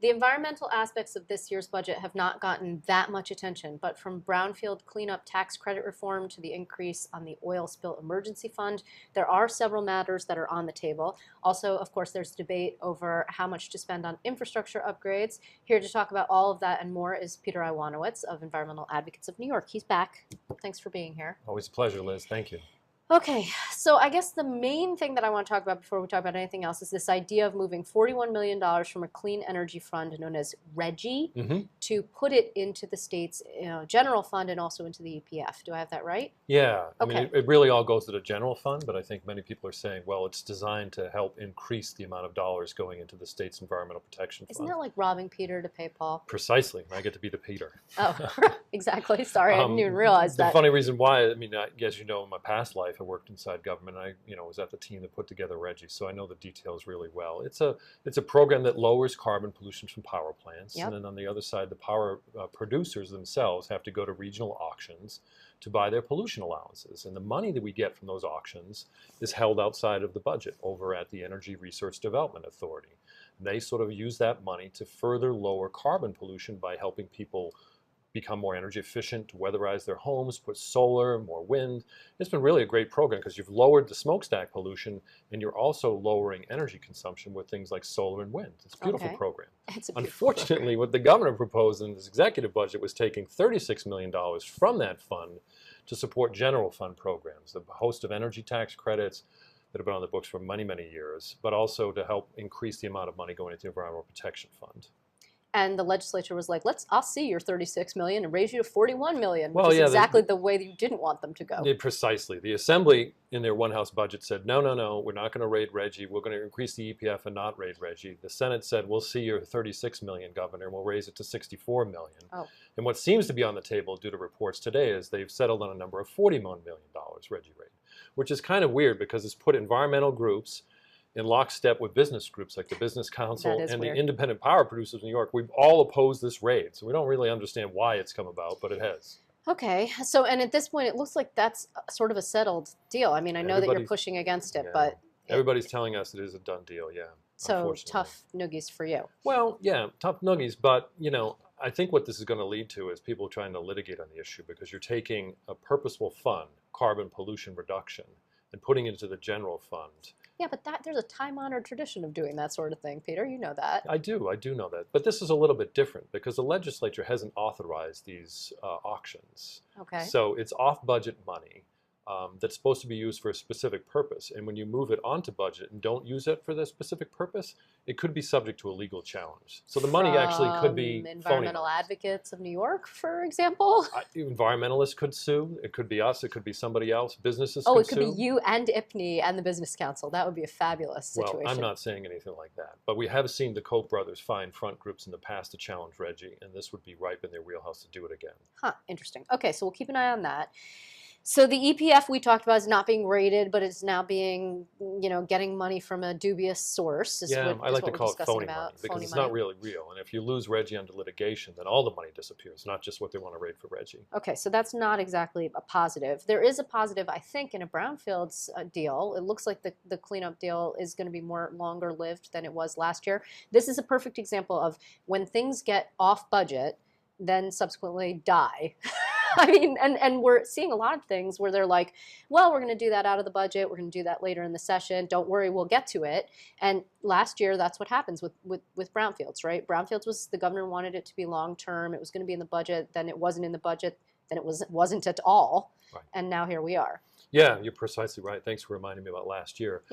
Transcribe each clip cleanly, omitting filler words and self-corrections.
The environmental aspects of this year's budget have not gotten that much attention, but from brownfield cleanup tax credit reform to the increase on the oil spill emergency fund, there are several matters that are on the table. Also, of course, there's debate over how much to spend on infrastructure upgrades. Here to talk about all of that and more is Peter Iwanowicz of Environmental Advocates of New York. He's back. Thanks for being here. Always a pleasure, Liz. Thank you. Okay, so I guess the main thing that I want to talk about before we talk about anything else is this idea of moving $41 million from a clean energy fund known as RGGI to put it into the state's general fund and also into the EPF. Do I have that right? Yeah, I Okay. mean, it really all goes to the general fund, but I think many people are saying, well, it's designed to help increase the amount of dollars going into the state's environmental protection fund. Isn't that like robbing Peter to pay Paul? Precisely. I get to be the Peter. Oh, exactly. Sorry, I didn't even realize that. The funny reason why, I mean, as you know, in my past life, I worked inside government. I, was at the team that put together RGGI, so I know the details really well. It's a program that lowers carbon pollution from power plants, and then on the other side, the power producers themselves have to go to regional auctions to buy their pollution allowances, and the money that we get from those auctions is held outside of the budget over at the Energy Research Development Authority. They sort of use that money to further lower carbon pollution by helping people become more energy efficient, to weatherize their homes, put solar, more wind. It's been really a great program because you've lowered the smokestack pollution and you're also lowering energy consumption with things like solar and wind. It's a beautiful program. It's a beautiful Unfortunately, what the governor proposed in his executive budget was taking $36 million from that fund to support general fund programs, a host of energy tax credits that have been on the books for many, many years, but also to help increase the amount of money going into the Environmental Protection Fund. And the legislature was like, I'll see your 36 million and raise you to 41 million, which Well, is yeah, exactly the way that you didn't want them to go. Precisely. The Assembly, in their one-house budget, said, no, we're not going to raid RGGI. We're going to increase the EPF and not raid RGGI. The Senate said, we'll see your 36 million, Governor, and we'll raise it to 64 million. Oh. And what seems to be on the table due to reports today is they've settled on a number of $41 million RGGI rate, which is kind of weird because it's put environmental groups in lockstep with business groups like the Business Council and the independent power producers of New York. We've all opposed this raid, so we don't really understand why it's come about, but it has. Okay, so and at this point it looks like that's sort of a settled deal. I mean, I know that you're pushing against it, but... Everybody's telling us it is a done deal, yeah. So tough noogies for you. Well, yeah, tough noogies, but, I think what this is going to lead to is people trying to litigate on the issue because you're taking a purposeful fund, carbon pollution reduction, and putting it into the general fund. Yeah, but there's a time-honored tradition of doing that sort of thing, Peter. You know that. I do know that. But this is a little bit different because the legislature hasn't authorized these auctions. Okay. So it's off-budget money that's supposed to be used for a specific purpose. And when you move it onto budget and don't use it for the specific purpose, it could be subject to a legal challenge. So the money actually could be Environmental Advocates of New York, for example? Environmentalists could sue. It could be us. It could be somebody else. Businesses could sue. Oh, it could be you and IPNY and the Business Council. That would be a fabulous situation. Well, I'm not saying anything like that. But we have seen the Koch brothers find front groups in the past to challenge RGGI, and this would be ripe in their wheelhouse to do it again. Huh, interesting. Okay, so we'll keep an eye on that. So the EPF we talked about is not being rated, but it's now being, getting money from a dubious source. I like to call it phony money because it's not really real. And if you lose RGGI under litigation, then all the money disappears, not just what they want to raid for RGGI. Okay, so that's not exactly a positive. There is a positive, I think, in a brownfields deal. It looks like the cleanup deal is going to be more longer lived than it was last year. This is a perfect example of when things get off budget, then subsequently die. I mean, and we're seeing a lot of things where they're like, well, we're going to do that out of the budget. We're going to do that later in the session. Don't worry, we'll get to it. And last year, that's what happens with brownfields, right? Brownfields was, the governor wanted it to be long-term. It was going to be in the budget. Then it wasn't in the budget. Then it wasn't at all. Right. And now here we are. Yeah, you're precisely right. Thanks for reminding me about last year.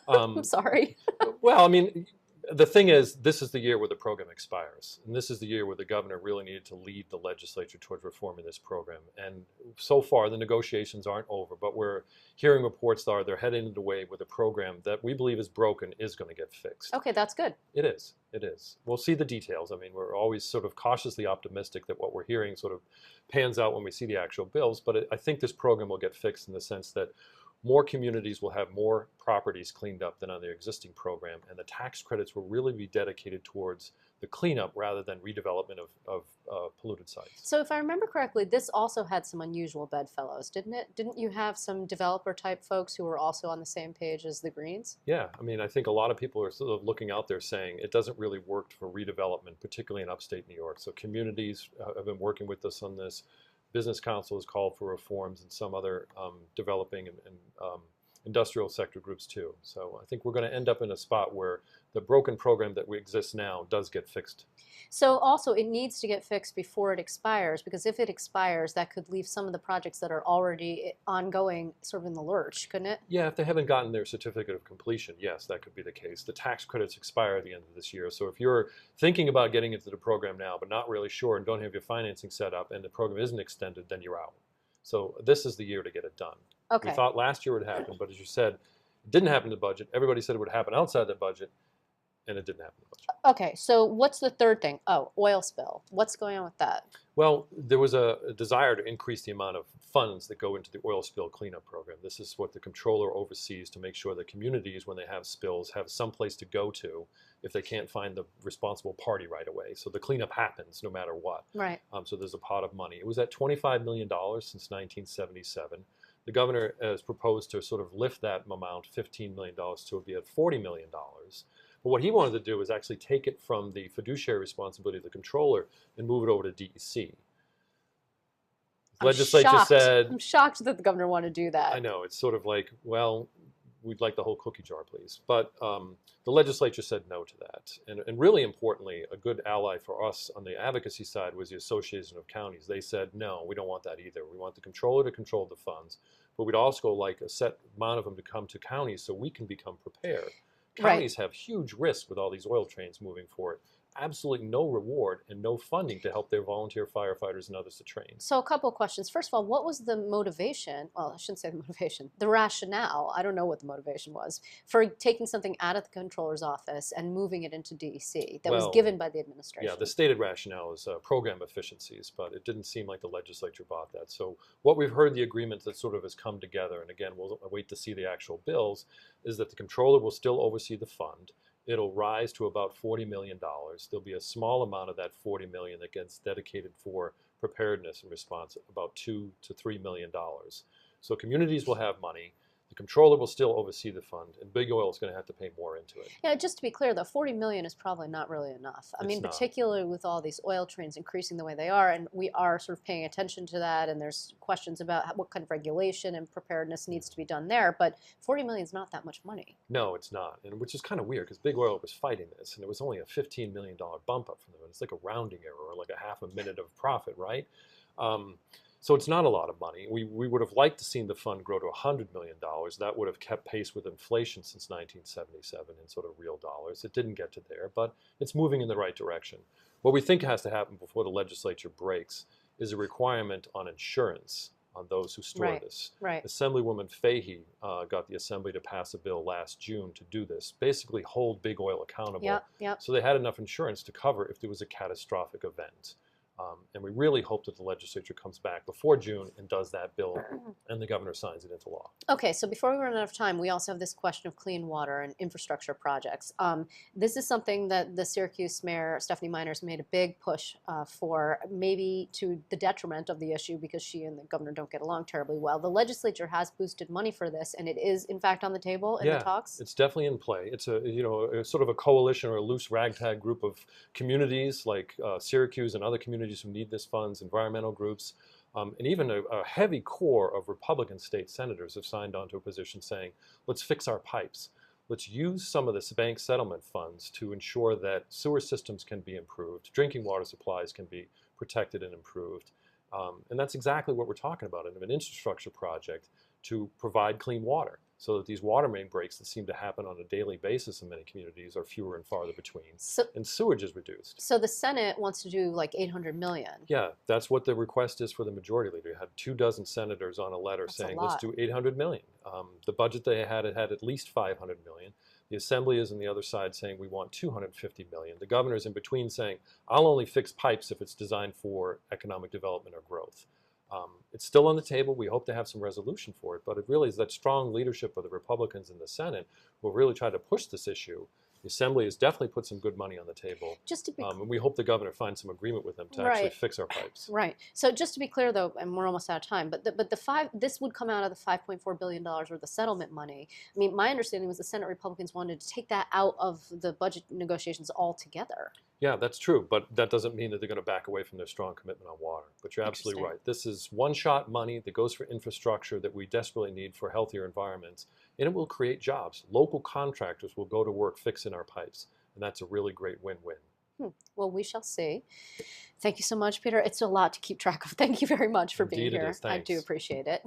I'm sorry. Well, I mean, the thing is, this is the year where the program expires. And this is the year where the governor really needed to lead the legislature towards reforming this program. And so far, the negotiations aren't over, but we're hearing reports that they're heading in the way with a program that we believe is broken is going to get fixed. Okay, that's good. It is. It is. We'll see the details. I mean, we're always sort of cautiously optimistic that what we're hearing sort of pans out when we see the actual bills. But I think this program will get fixed in the sense that more communities will have more properties cleaned up than on their existing program, and the tax credits will really be dedicated towards the cleanup rather than redevelopment of polluted sites. So if I remember correctly, this also had some unusual bedfellows, didn't it? Didn't you have some developer type folks who were also on the same page as the Greens? Yeah, I mean, I think a lot of people are sort of looking out there saying it doesn't really work for redevelopment, particularly in upstate New York. So communities have been working with us on this. Business Council has called for reforms, and some other developing and industrial sector groups too. So I think we're going to end up in a spot where the broken program that we exist now does get fixed. So also it needs to get fixed before it expires, because if it expires, that could leave some of the projects that are already ongoing sort of in the lurch, couldn't it? Yeah, if they haven't gotten their certificate of completion, yes, that could be the case. The tax credits expire at the end of this year. So if you're thinking about getting into the program now, but not really sure and don't have your financing set up and the program isn't extended, then you're out. So this is the year to get it done. Okay. We thought last year it would happen, but as you said, it didn't happen in the budget. Everybody said it would happen outside the budget, and it didn't happen in the budget. Okay, so what's the third thing? Oh, oil spill. What's going on with that? Well, there was a desire to increase the amount of funds that go into the oil spill cleanup program. This is what the controller oversees to make sure that communities, when they have spills, have some place to go to if they can't find the responsible party right away. So the cleanup happens no matter what. Right. So there's a pot of money. It was at $25 million since 1977. The governor has proposed to sort of lift that amount, $15 million, to be at $40 million. But what he wanted to do was actually take it from the fiduciary responsibility of the controller and move it over to DEC. The legislature said... I'm shocked that the governor wanted to do that. I know. It's sort of like, well, we'd like the whole cookie jar, please. But the legislature said no to that. And really importantly, a good ally for us on the advocacy side was the Association of Counties. They said, no, we don't want that either. We want the controller to control the funds, but we'd also like a set amount of them to come to counties so we can become prepared. Counties have huge risks with all these oil trains moving forward. Absolutely no reward and no funding to help their volunteer firefighters and others to train. So a couple of questions. First of all, what was the motivation? Well, I shouldn't say the motivation. The rationale, I don't know what the motivation was, for taking something out of the controller's office and moving it into DEC that was given by the administration? Yeah, the stated rationale is program efficiencies, but it didn't seem like the legislature bought that. So what we've heard, the agreement that sort of has come together, and again, we'll wait to see the actual bills, is that the controller will still oversee the fund. It'll rise to about $40 million. There'll be a small amount of that $40 million that gets dedicated for preparedness and response, about $2 to $3 million. So communities will have money. The controller will still oversee the fund, and Big Oil is going to have to pay more into it. Yeah, just to be clear, though, $40 million is probably not really enough. I mean, particularly with all these oil trains increasing the way they are, and we are sort of paying attention to that, and there's questions about what kind of regulation and preparedness needs to be done there, but $40 million is not that much money. No, it's not, and which is kind of weird, because Big Oil was fighting this, and it was only a $15 million bump up from them. It's like a rounding error, or like a half a minute of profit, right? So it's not a lot of money. We would have liked to see the fund grow to $100 million. That would have kept pace with inflation since 1977 in sort of real dollars. It didn't get to there, but it's moving in the right direction. What we think has to happen before the legislature breaks is a requirement on insurance on those who store this. Right. Assemblywoman Fahey got the Assembly to pass a bill last June to do this, basically hold Big Oil accountable. So they had enough insurance to cover if there was a catastrophic event. And we really hope that the legislature comes back before June and does that bill, and the governor signs it into law. Okay, so before we run out of time, we also have this question of clean water and infrastructure projects. This is something that the Syracuse Mayor, Stephanie Miners, made a big push for, maybe to the detriment of the issue because she and the governor don't get along terribly well. The legislature has boosted money for this, and it is, in fact, on the table in the talks? It's definitely in play. It's a sort of a coalition or a loose ragtag group of communities like Syracuse and other communities who need this funds, environmental groups, and even a heavy core of Republican state senators have signed on to a position saying, let's fix our pipes. Let's use some of this bank settlement funds to ensure that sewer systems can be improved, drinking water supplies can be protected and improved. And that's exactly what we're talking about in an infrastructure project to provide clean water, so that these water main breaks that seem to happen on a daily basis in many communities are fewer and farther between, and sewage is reduced. So the Senate wants to do like $800 million. Yeah, that's what the request is for the majority leader. You had 24 senators on a letter saying, let's do $800 million. The budget they had, it had at least $500 million. The Assembly is on the other side saying we want $250 million. The governor is in between saying, I'll only fix pipes if it's designed for economic development or growth. It's still on the table. We hope to have some resolution for it, but it really is that strong leadership of the Republicans in the Senate who will really try to push this issue. The Assembly has definitely put some good money on the table, Just to be and we hope the governor finds some agreement with them to actually right. fix our pipes. Right. So just to be clear, though, and we're almost out of time, but this would come out of the $5.4 billion worth of settlement money. I mean, my understanding was the Senate Republicans wanted to take that out of the budget negotiations altogether. Yeah, that's true, but that doesn't mean that they're going to back away from their strong commitment on water. But you're absolutely right. This is one-shot money that goes for infrastructure that we desperately need for healthier environments, and it will create jobs. Local contractors will go to work fixing our pipes, and that's a really great win-win. Well, we shall see. Thank you so much, Peter. It's a lot to keep track of. Thank you very much for Indeed being here. it is. I do Thanks. appreciate it.